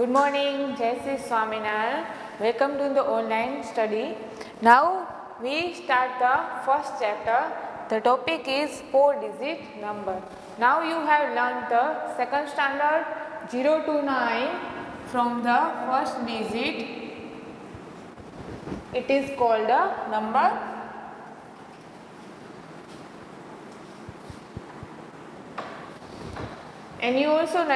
Good morning, Jai Sri Swaminarayan. Welcome to the online study. Now we start the first chapter. The topic is 4-digit number. Now you have learned the second standard 0 to 9 from the first digit. It is called a number. And you also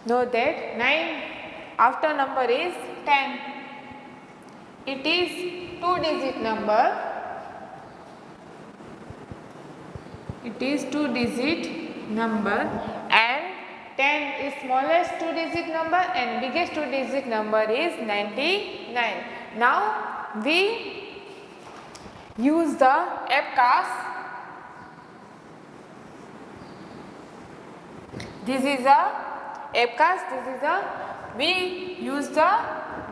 know that 9 after number is 10. It is 2-digit number. It is 2-digit number and 10 is smallest 2-digit number and biggest 2-digit number is 99. Now we use the abacus. This is a abacus. We use the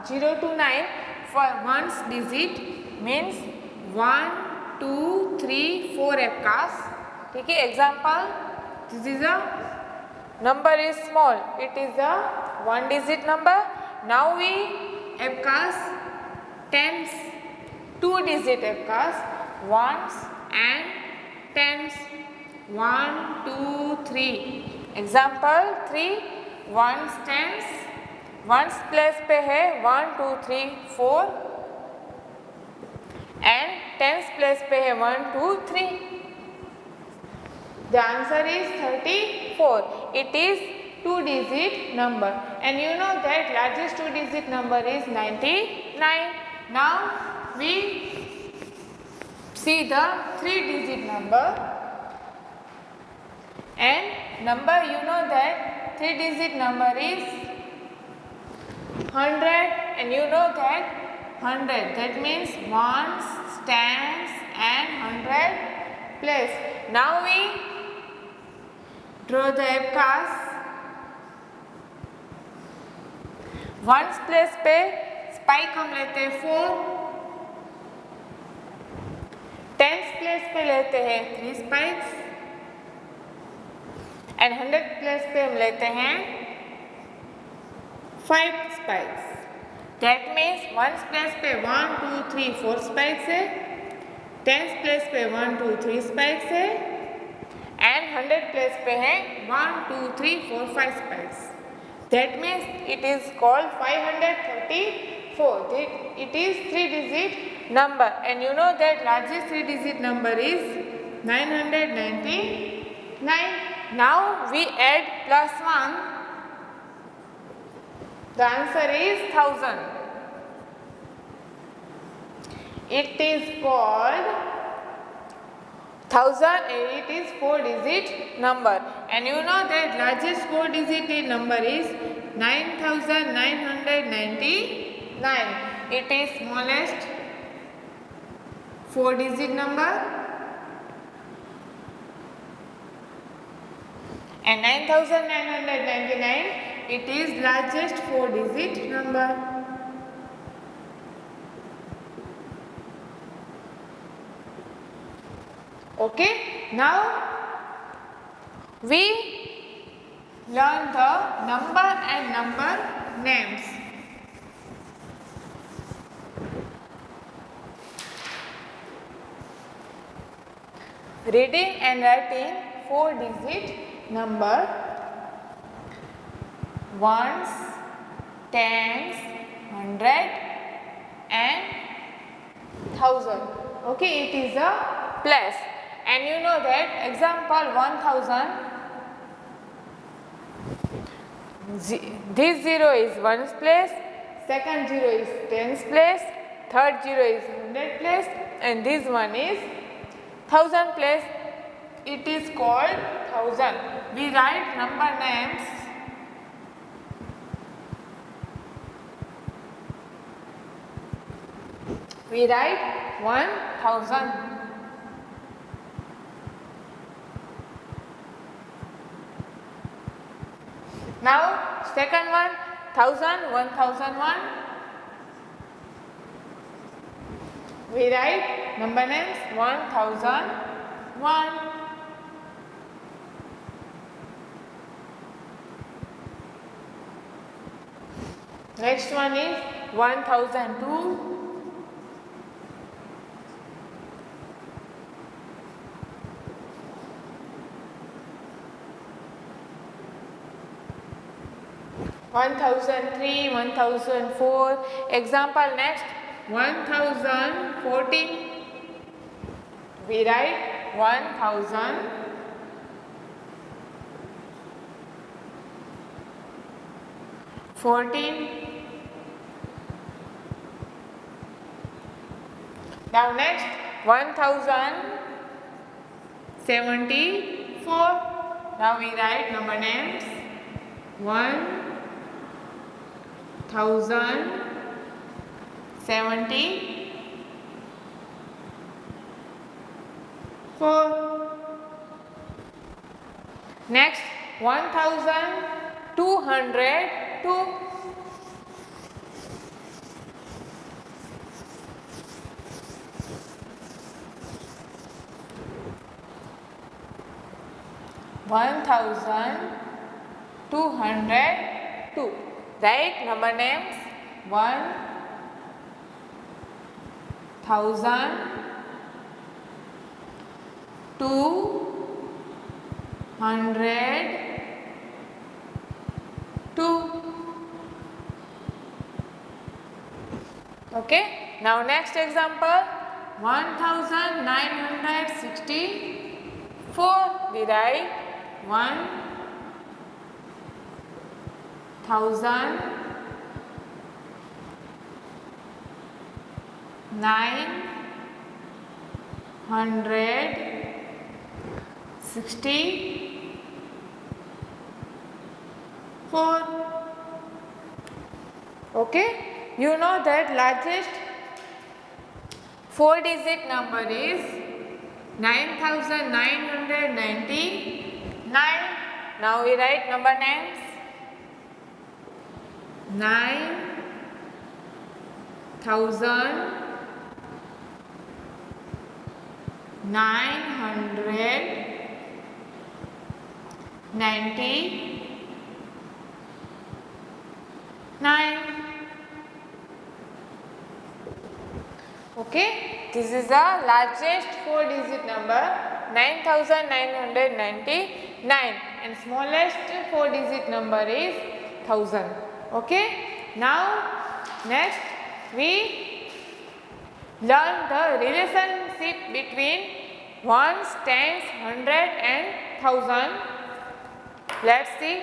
0 to 9 for ones digit means 1, 2, 3, 4 abacus. ठीक है, example, this is a number is small, it is a 1-digit number. Now we abacus tens, 2-digit abacus, ones and tens, 1, 2, 3. Example 3, ones tens, ones place पे है 1, 2, 3, 4 and tens place पे है 1, 2, 3. The answer is 34. It is 2-digit number and you know that largest 2-digit number is 99. Now we see the 3-digit number and number, you know that 3-digit number is 100 and you know that 100, that means ones, tens and 100 place. Now we draw the abacus. ones place पे spike हम लेते हैं 4, tens place पे लेते हैं 3 spikes and 100 place पे हम लेते हैं 5 spikes. That means ones place पे 1, 2, 3, 4 स्पाइक्स है, टेंस प्लेस पे 1, 2, 3 स्पाइक्स है एंड 100 प्लेस पे है 1, 2, 3, 4, 5 spikes. That means it is called 534. It is 3-digit number and you know that largest 3-digit number is 999. Now we add plus 1. The answer is 1000. It is called 1000 and it is 4-digit number and you know that largest 4-digit number is 9999. It is smallest 4-digit number and 9999 it is largest 4-digit number. Okay, now we learn the number and number names. Reading and writing 4-digit number, ones, tens, 100 and 1000. Okay, it is a plus and you know that example 1000, this 0 is 1's place, second 0 is 10's place, third 0 is 100 place and this one is 1000 place. It is called 1000. We write number names. We write 1000. Now second one 1000, 1001. We write number names 1001. Next one is 1002. 1003, 1004. Example next 1014. We write 1014. Now next 1074. Now we write number names 1074. Next 1202. 1202. Right, number names 1202. Okay, now next example 1964. We write 1964. Okay, you know that largest 4-digit number is 9999. Now we write number names 9999. Okay, this is the largest 4-digit number 9999 and smallest 4-digit number is 1000. Okay, now next we learn the relationship between ones, tens, hundred and thousand. Let's see.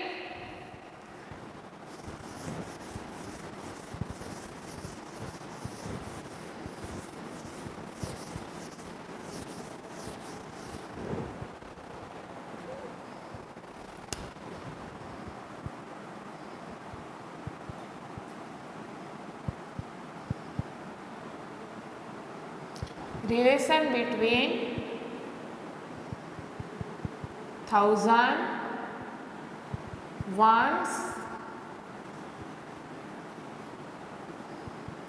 Relation between 1000, ones,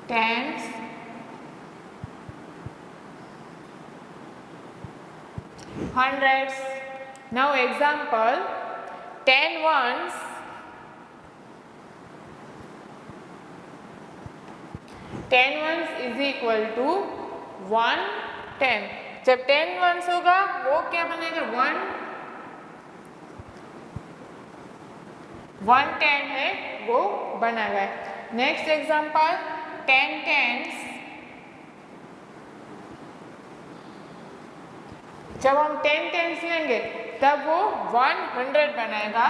tens, hundreds. Now example 10 ones, 10 ones is equal to 110. जब 10 once होगा वो क्या बनेगा 110 है वो बना हुआ है. Next example 10 tens. जब हम 10 टेंस लेंगे तब वो 100 बनाएगा.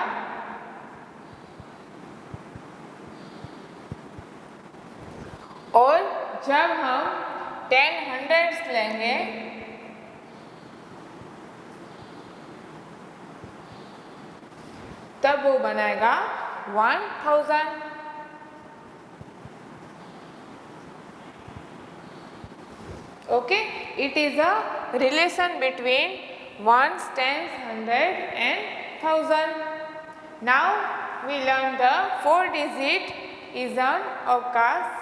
और जब हम 10 हंड्रेड्स लेंगे तब वो बनाएगा 1000. Okay, it is a relation between ones, tens, hundred and thousand. Now we learn the 4-digit is an avkas.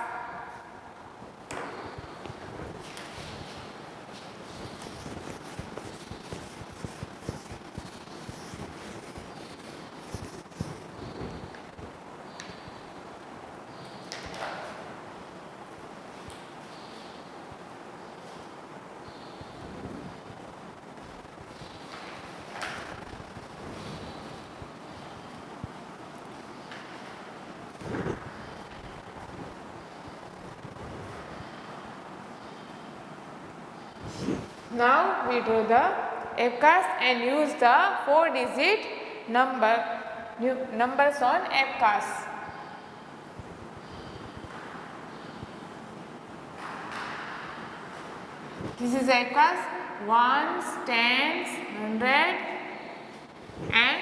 Now we draw the Fcast and use the 4-digit numbers on Fcast. This is Fcast: ones, tens, 100 and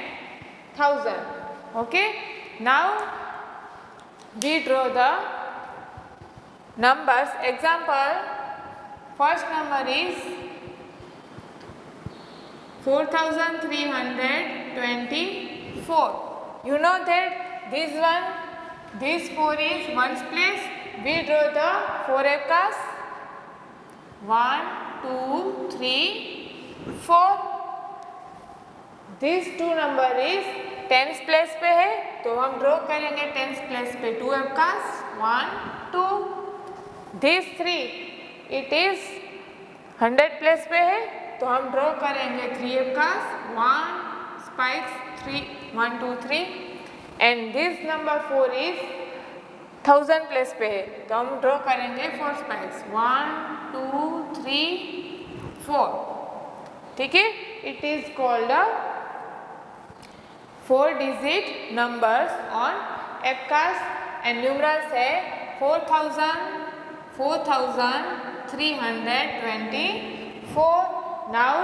1000. Okay. Now we draw the numbers. Example, first number is 4324. You know that this 4 is ones place. We draw the 4 Fcast. 1, 2, 3, 4. This 2 number is tens place पे है तो हम draw करेंगे tens place पे 2 Fcast. 1, 2. This 3 it is 100 place पे है तो हम ड्रॉ करेंगे 3 Fcast. 1 spikes 3, 1, 2, 3. And this number 4 is 1000 place पे है तो हम ड्रॉ करेंगे 4 spikes. 1, 2, 3, 4. ठीक है. It is called 4-digit numbers on Fcast and numerals है 4324. Now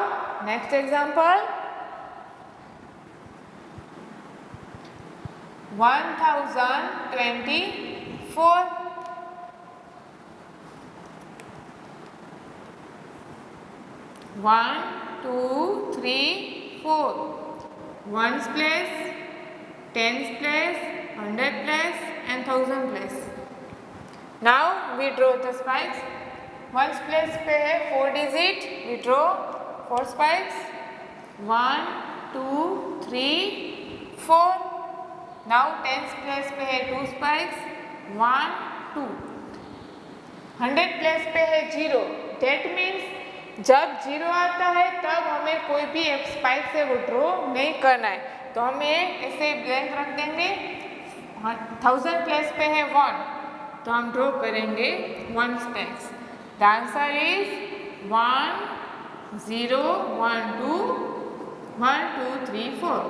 next example, 1024. 1, 2, 3, 4. Ones place, tens place, 100 place and 1000 place. Now we draw the spikes. Ones place पे है 4 digit. We draw 4 spikes. 1, 2, 3, 4. Now tens place पे है 2 spikes. 1, 2. 100 place पे है 0. That means जब 0 आता है तब हमें कोई भी एक स्पाइक से वो ड्रॉ नहीं करना है तो हमें ऐसे ब्लैंक रख देंगे. 1000 प्लेस पे है 1 तो हम ड्रॉ करेंगे 1 spikes. The answer is 1, 0, 1, 2, 1, 2, 3, 4.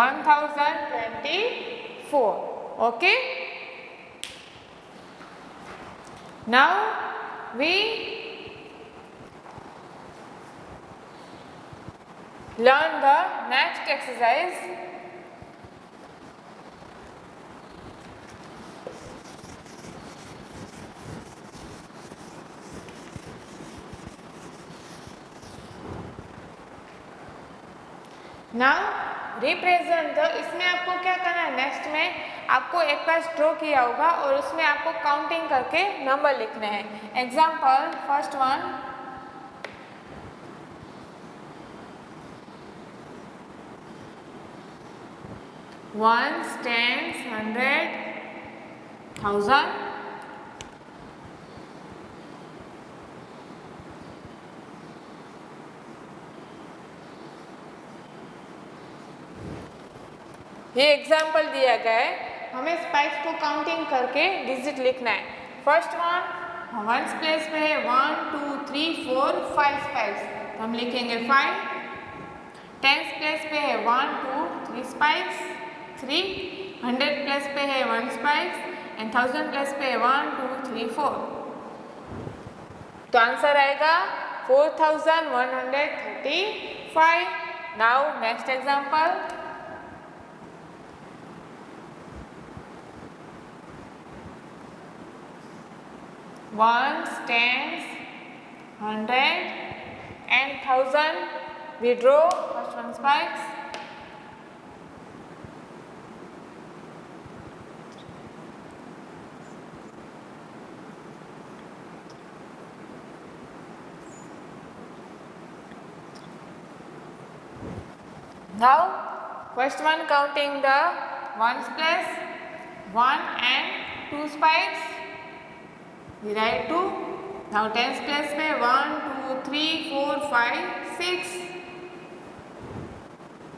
1024. Okay. Now we learn the next exercise. Now represent the, इसमें आपको क्या करना है, नेक्स्ट में आपको एक पास ड्रॉ किया होगा और उसमें आपको काउंटिंग करके नंबर लिखने हैं. Example, first one, ones, tens, 100, 1000. ये एग्जाम्पल दिया गया है. हमें स्पाइक्स को काउंटिंग करके डिजिट लिखना है. फर्स्ट वन वंस प्लेस पे है 1, 2, 3, 4, 5 स्पाइक्स तो हम लिखेंगे 5. टेंस प्लेस पे है 1, 2, 3 स्पाइक्स 3. 100 प्लेस पे है 1 स्पाइक्स एंड 1000 प्लेस पे है 1, 2, 3, 4. तो आंसर आएगा 4135. Now next example, ones, tens, 100 and 1000. We draw first one spikes. Now first one counting the ones place, 1 and 2 spikes. We write 2. Now tens place में 1, 2, 3, 4, 5, 6.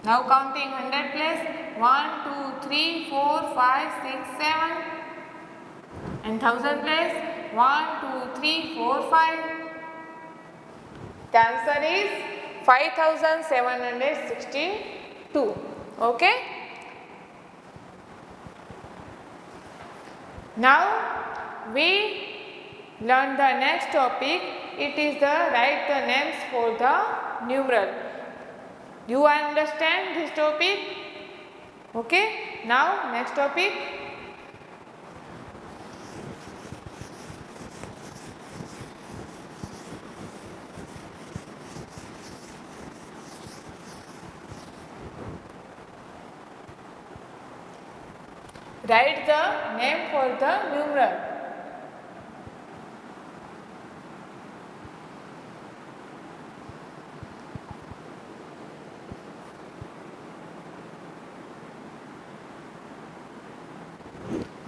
Now counting 100 place, 1, 2, 3, 4, 5, 6, 7. And 1000 place, 1, 2, 3, 4, 5. The answer is 5762. Okay. Now we learn the next topic. It is the write the names for the numeral. You understand this topic? Okay. Now next topic. Write the name for the numeral.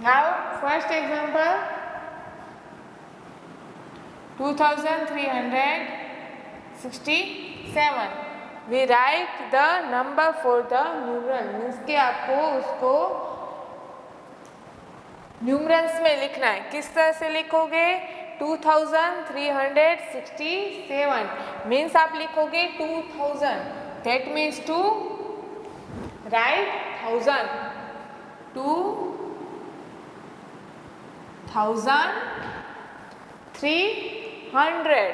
Now first example, 2367. We write the number for the numeral. Means कि आपको उसको numerals में लिखना है. किस तरह से लिखोगे? 2367 मीन्स आप लिखोगे 2000. That means to right 1000. 2300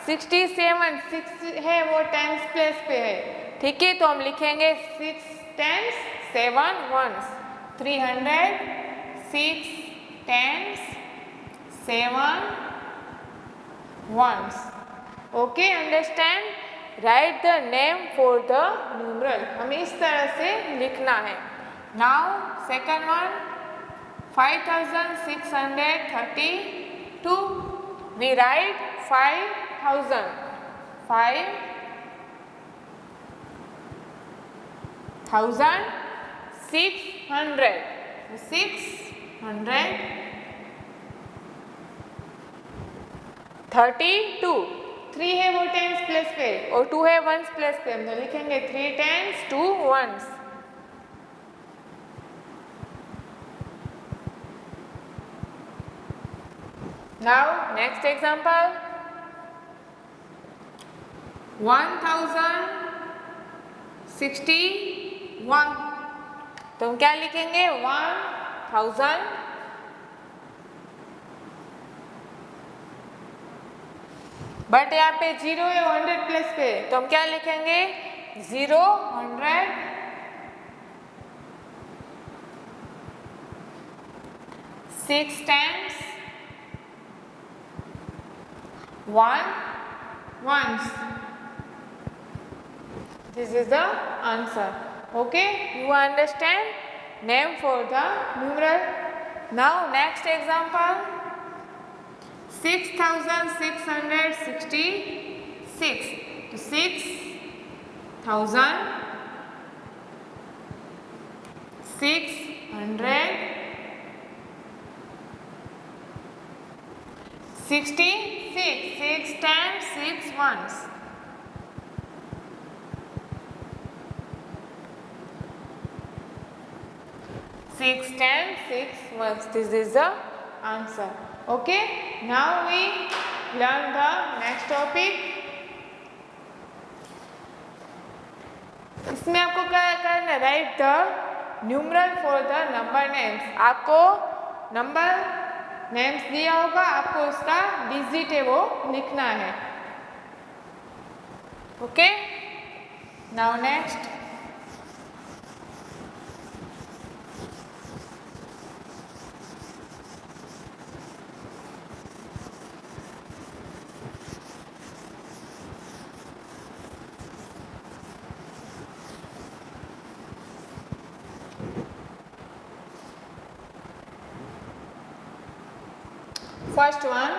67 6 है वो टेंस प्लेस पे है. ठीक है, तो हम लिखेंगे 6 tens 7 ones. 300 6 tens 7 ones. Okay, understand? Write the name for the numeral. हमें इस तरह से लिखना है. Now second one, 5632. We write 5000. 5600. 32. 3 है वो टेंस प्लेस पे और 2 है वंस प्लेस पे. हम तो लिखेंगे 3 tens 2 ones. Now next example, 1061. तो हम क्या लिखेंगे? 1000. बट यहाँ पे 0 है 100 प्लेस पे, तो हम क्या लिखेंगे? 0 100. 6 times 1 once. This is the answer. Okay, you understand name for the numeral. Now next example, 6666. 6000 600 66. 6 times 6 once. 6 times 6 once. This is the answer. Okay. Now we learn the next topic. इसमें आपको क्या करना है? Right the numeral for the number names. आपको number names दिया होगा, आपको उसका डिजिट है वो लिखना है. Okay. Now next, first one,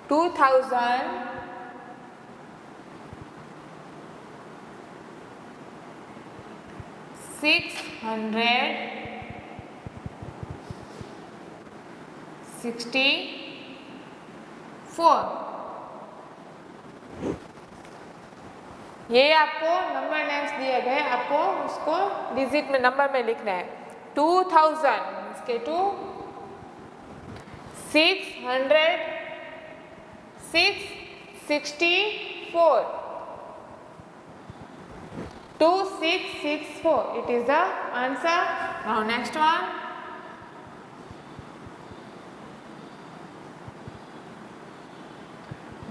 2664. ये आपको नंबर नेम्स दिए गए, आपको उसको डिजिट में नंबर में लिखना है। 2000 इसके 2 600 664 2664 it is the answer. Now next one,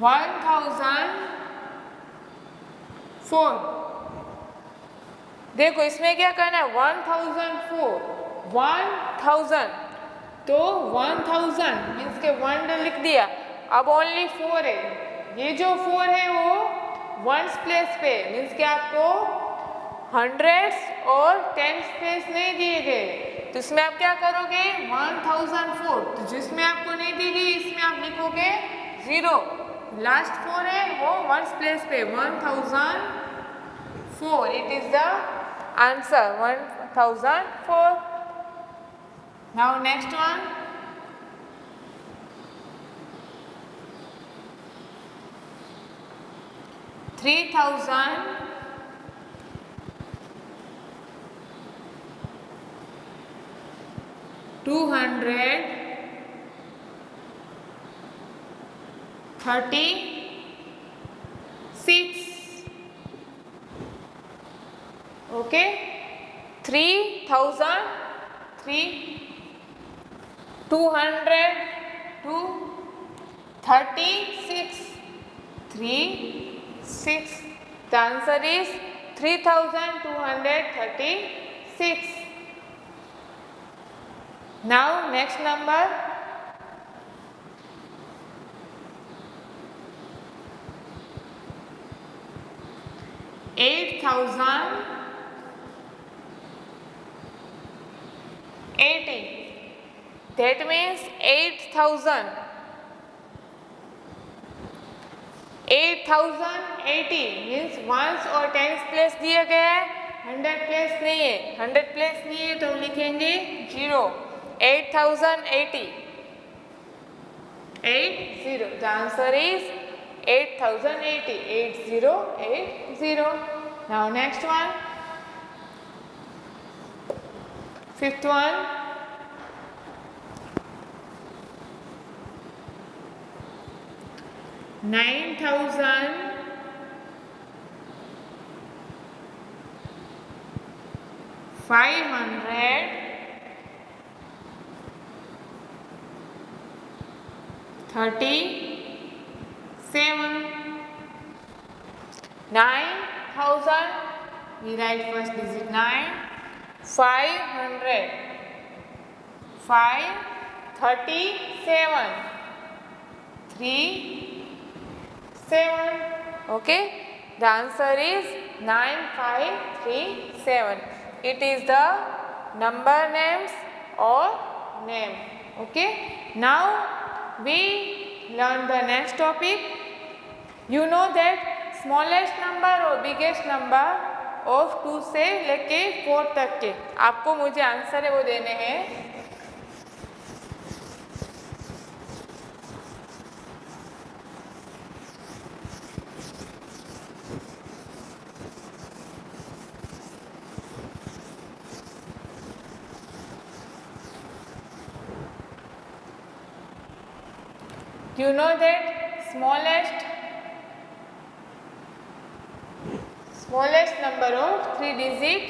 1004। देखो इसमें क्या करना है, 1004 1000 तो 1000 मीन्स के 1 लिख दिया, अब ओनली 4 है, ये जो 4 है वो वंस प्लेस पे मीन्स के आपको हंड्रेड्स और टेंस प्लेस नहीं दिए गए, तो इसमें आप क्या करोगे 1004, तो जिसमें आपको नहीं दी गई इसमें आप लिखोगे 0, लास्ट 4 है वो वंस प्लेस पे 1004 it is the answer 1004। Now next one, 3236 okay 36 the answer is 3236। now next number, 8080, that means 8080 means once और टेंस प्लेस दिया गया है, 100 प्लेस नहीं है, 100 प्लेस नहीं है तो लिखेंगे 0, 8080 80, the answer is 8080 8080। now next one, fifth one, 9537, 9000 we write first digit 9, 500 537 37 okay, the answer is 9537, it is the number names or name okay। now we learn the next topic, you know that smallest number और biggest number of 2 से लेके 4 तक के आपको मुझे answer है वो देने हैं। You know that smallest number of 3 digit,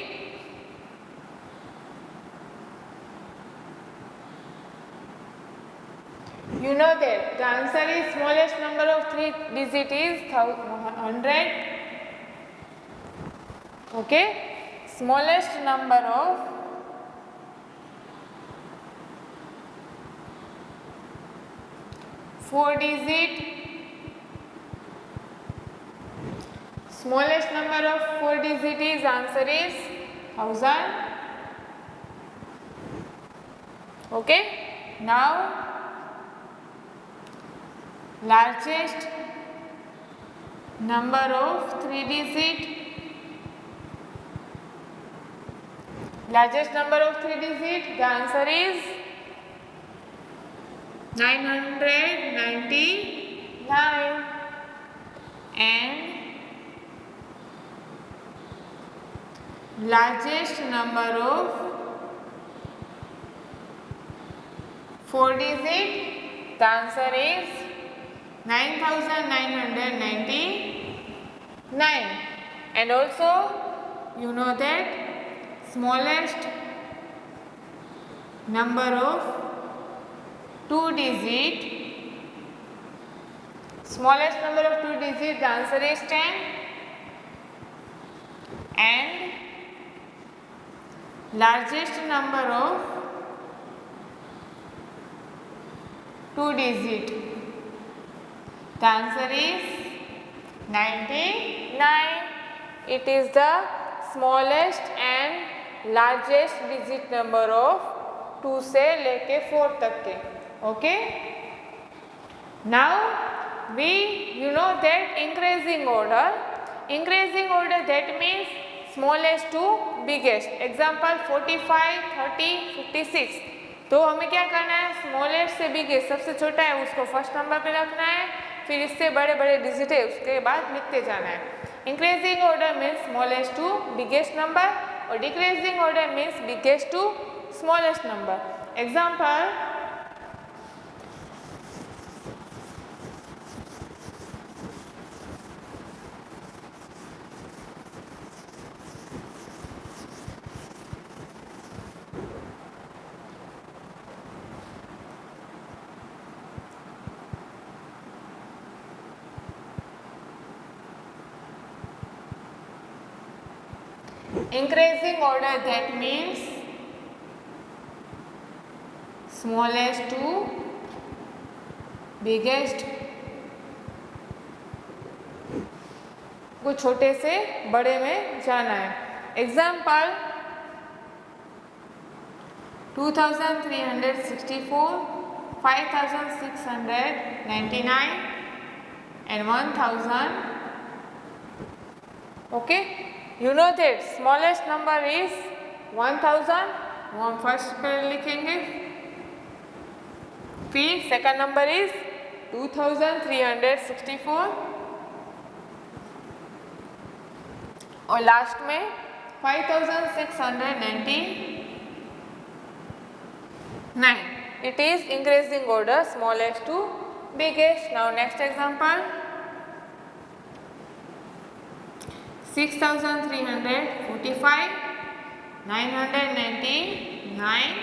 you know that the answer is smallest number of 3 digit is 100 okay, smallest number of 4 digit, smallest number of 4 digit is answer is 1000 okay। now largest number of 3 digit, largest number of 3 digit, the answer is 999 and largest number of 4 digit? The answer is 9999. And also you know that smallest number of 2 digit, smallest number of 2 digit, the answer is 10. And largest number of 2 digit, the answer is 99. It is the smallest and largest digit number of 2 से लेके 4 तक के. Okay. Now you know that increasing order. Increasing order, that means smallest to biggest. Example 45, 30, 56. तो हमें क्या करना है, smallest से बिगेस्ट, सबसे छोटा है उसको फर्स्ट नंबर पे रखना है, फिर इससे बड़े बड़े डिजिट है उसके बाद लिखते जाना है. Increasing order means smallest to biggest number और decreasing order means biggest to smallest number. Example increasing order, that means smallest to biggest, को छोटे से बड़े में जाना है. Example 2364, 5699 and 1000. Okay. You know that smallest number is 1000. हम first पर लिखेंगे. फिर सेकंड नंबर इज 2364 और लास्ट में 5699. It is increasing order, smallest to biggest. Now next example 6345, 999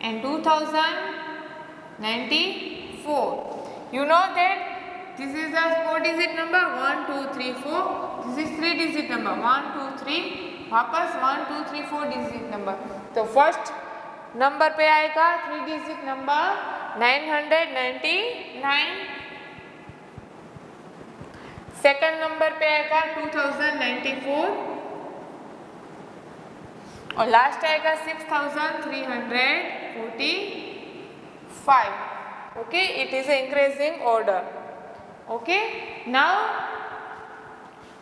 and 2094. You know that this is a 4 digit number 1 2 3 4. This is 3 digit number 1 2 3. वापस 1 2 3 4 digit number. तो first number पे आएगा 3 digit number 999. Second number पे आएगा 2094 और last आएगा 6345. Okay, it is increasing order. Okay, now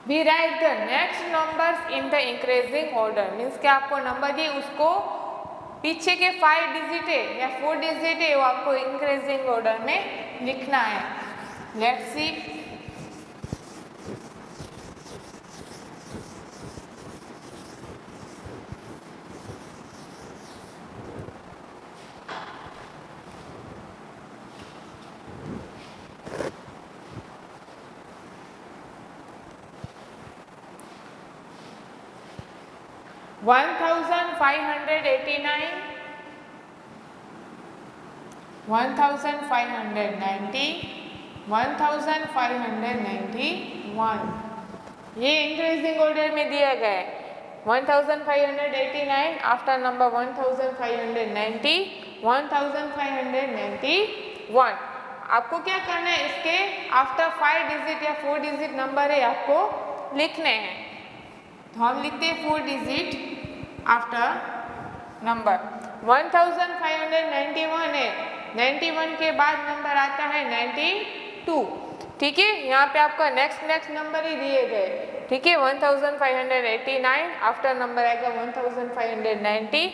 we write the next numbers in the increasing order. Means कि आपको नंबर दिए उसको पीछे के 5 डिजिट है या 4 डिजिट है वो आपको इंक्रीजिंग ऑर्डर में लिखना है. Let's see. 1589, 1590, 1591. ये इंक्रीजिंग ऑर्डर में दिया गया है. 1589 आफ्टर नंबर 1590, 1591. आपको क्या करना है, इसके आफ्टर 5 डिजिट या 4 डिजिट नंबर है आपको लिखने हैं. तो हम लिखते हैं 4 डिजिट आफ्टर नंबर. 1591 है, 91 के बाद नंबर आता है 92. ठीक है, यहाँ पे आपका नेक्स्ट नंबर ही दिए गए. ठीक है, 1589 आफ्टर नंबर आएगा 1590,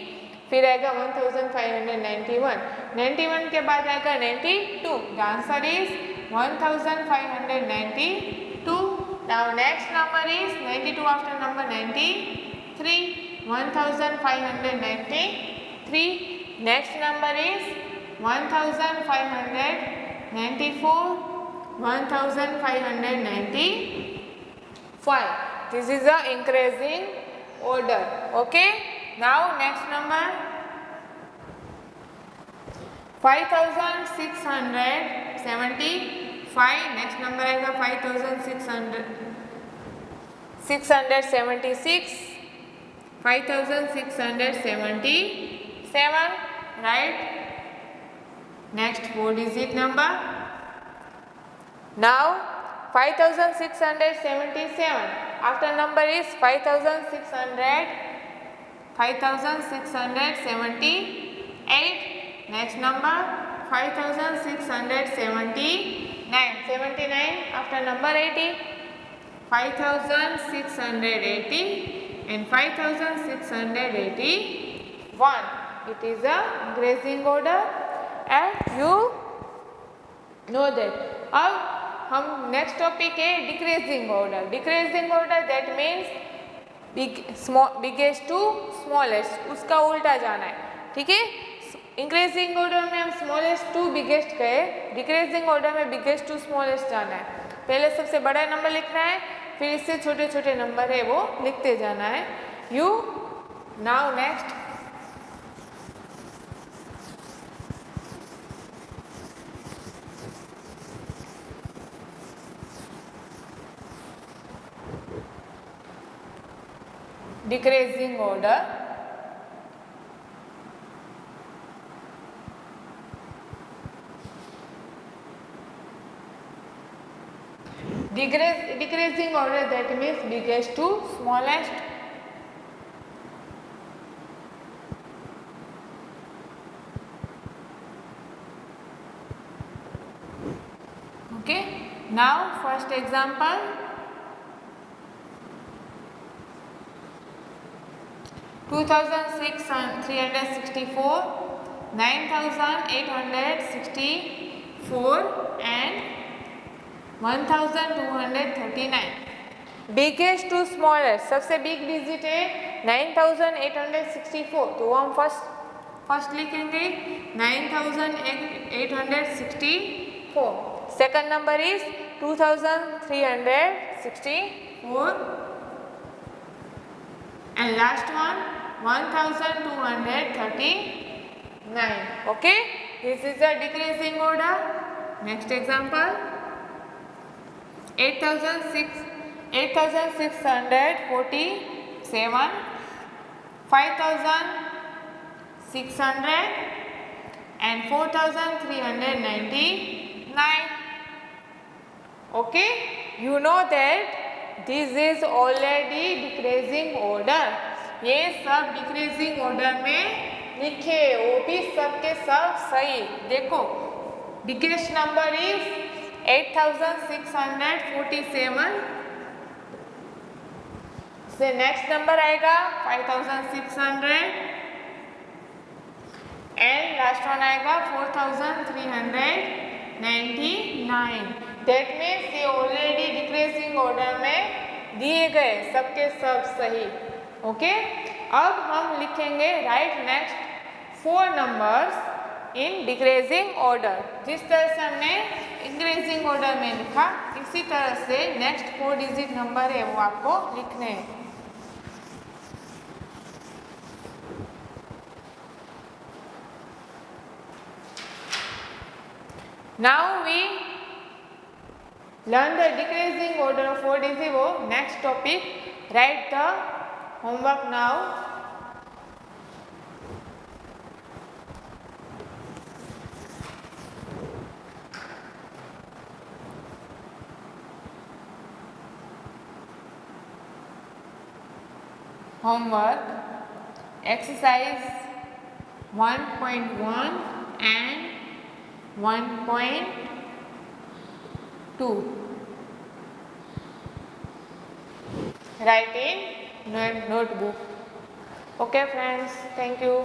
फिर आएगा 1591, 91 के बाद आएगा 92. The answer is 1592. Now next number is 92 after number 92. 1593. Next number is 1594, 1595. This is the increasing order. Okay. Now next number 5675. Next number आएगा 5676, 5677, right? Next 4 digit number. Now 5677. After number is 5678. Next number 5679. After number 80, 5680 and 5681. It is a increasing order and you know that. अब हम next topic है decreasing order. Decreasing order that means biggest to smallest, उसका उल्टा जाना है. ठीक है. Increasing order में हम स्मॉलेस्ट टू बिगेस्ट कहे, डिक्रीजिंग ऑर्डर में बिगेस्ट टू स्मॉलेस्ट जाना है. पहले सबसे बड़ा नंबर लिखना है, फिर इससे छोटे छोटे नंबर है वो लिखते जाना है. You now next decreasing order. Decreasing order that means biggest to smallest. Okay. Now first example. 2364, 9864 and 1239. Biggest to smallest, सबसे बिग डिजिट है 9864, तो वो हम फर्स्ट लिखेंगे 9864. Second number is 2364 and last one 1239. Okay, this is a decreasing order. Next example 8647, 5600 and 4399. Okay, you know that this is already decreasing order. ये सब decreasing order में लिखे, वो भी सब के सब सही. देखो बिगेस्ट नंबर इज 8647. से नेक्स्ट नंबर आएगा 5600 एंड लास्ट वन आएगा 4399. दैट मीन्स ये ऑलरेडी डिक्रीजिंग ऑर्डर में दिए गए, सबके सब सही. ओके. अब हम लिखेंगे right next 4 numbers in decreasing order. जिस तरह से हमने इंक्रीजिंग ऑर्डर में लिखा, इसी तरह से नेक्स्ट 4 डिजिट नंबर है वो आपको लिखने हैं. Now we learn the decreasing order of 4 digit. Next topic, write the homework now. Homework exercise 1.1 and 1.2. Write in notebook. Okay friends, thank you.